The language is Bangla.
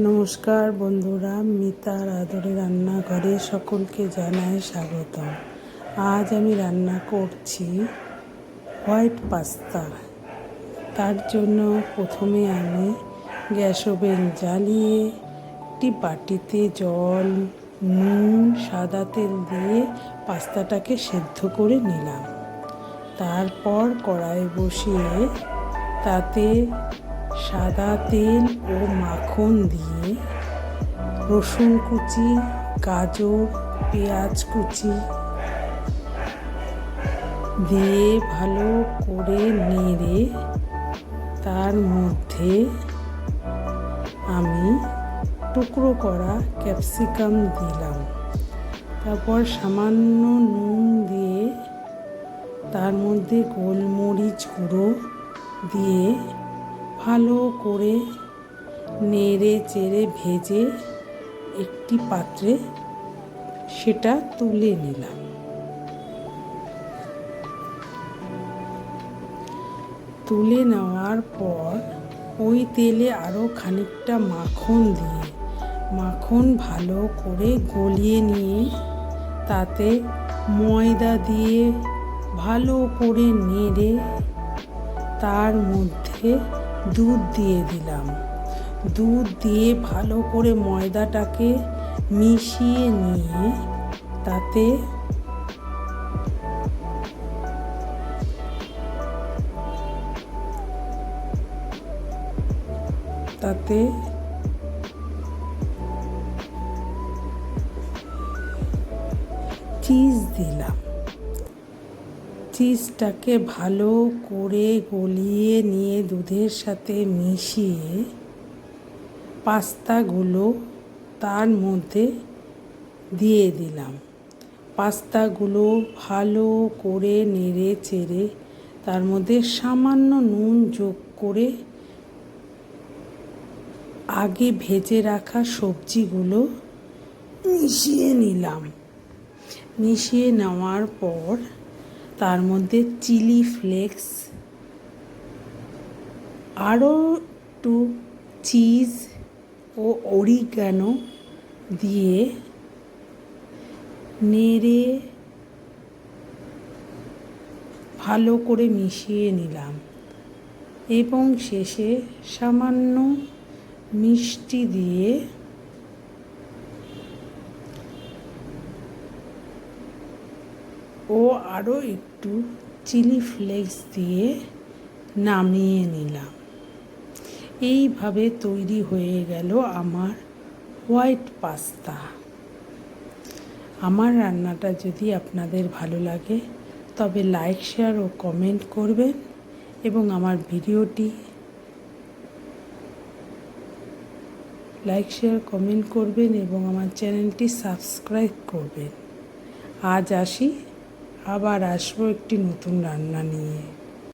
নমস্কার বন্ধুরা, মিতার আদরে রান্নাঘরে সকলকে জানাই স্বাগতম। আজ আমি রান্না করছি হোয়াইট পাস্তা। তার জন্য প্রথমে আমি গ্যাস ওভেন জ্বালিয়ে একটি বাটিতে জল, নুন, সাদা তেল দিয়ে পাস্তাটাকে সেদ্ধ করে নিলাম। তারপর কড়াই বসিয়ে তাতে সাদা তেল ও মাখন দিয়ে রসুন কুচি, গাজর, পেঁয়াজ কুচি দিয়ে ভালো করে নেড়ে তার মধ্যে আমি টুকরো করা ক্যাপসিকাম দিলাম। তারপর সামান্য নুন দিয়ে তার মধ্যে গোলমরিচ গুঁড়ো দিয়ে ভালো করে নেড়ে চেড়ে ভেজে একটি পাত্রে সেটা তুলে নিলাম। তুলে নেওয়ার পর ওই তেলে আরও খানিকটা মাখন ভালো করে গলিয়ে নিয়ে তাতে ময়দা দিয়ে ভালো করে নেড়ে তার মধ্যে দুধ দিয়ে দিলাম। দুধ দিয়ে ভালো করে ময়দাটাকে মিশিয়ে নিয়ে তাতে চিজ দিলাম। চিজটাকে ভালো করে গলিয়ে নিয়ে দুধের সাথে মিশিয়ে পাস্তাগুলো তার মধ্যে দিয়ে দিলাম। পাস্তাগুলো ভালো করে নেড়ে চেড়ে তার মধ্যে সামান্য নুন যোগ করে আগে ভেজে রাখা সবজিগুলো মিশিয়ে নিলাম। মিশিয়ে নেওয়ার পর তার মধ্যে চিলি ফ্লেক্স, আরও একটু চিজ ও অরিগানো দিয়ে নেড়ে ভালো করে মিশিয়ে নিলাম এবং শেষে সামান্য মিষ্টি দিয়ে ও আরও একটু চিলি ফ্লেক্স দিয়ে নামিয়ে নিলাম। এইভাবে তৈরি হয়ে গেল আমার হোয়াইট পাস্তা। আমার রান্নাটা যদি আপনাদের ভালো লাগে তবে লাইক, শেয়ার ও কমেন্ট করবেন এবং আমার ভিডিওটি এবং আমার চ্যানেলটি সাবস্ক্রাইব করবেন। আজ আসি, আবার আসবো একটি নতুন রান্না নিয়ে।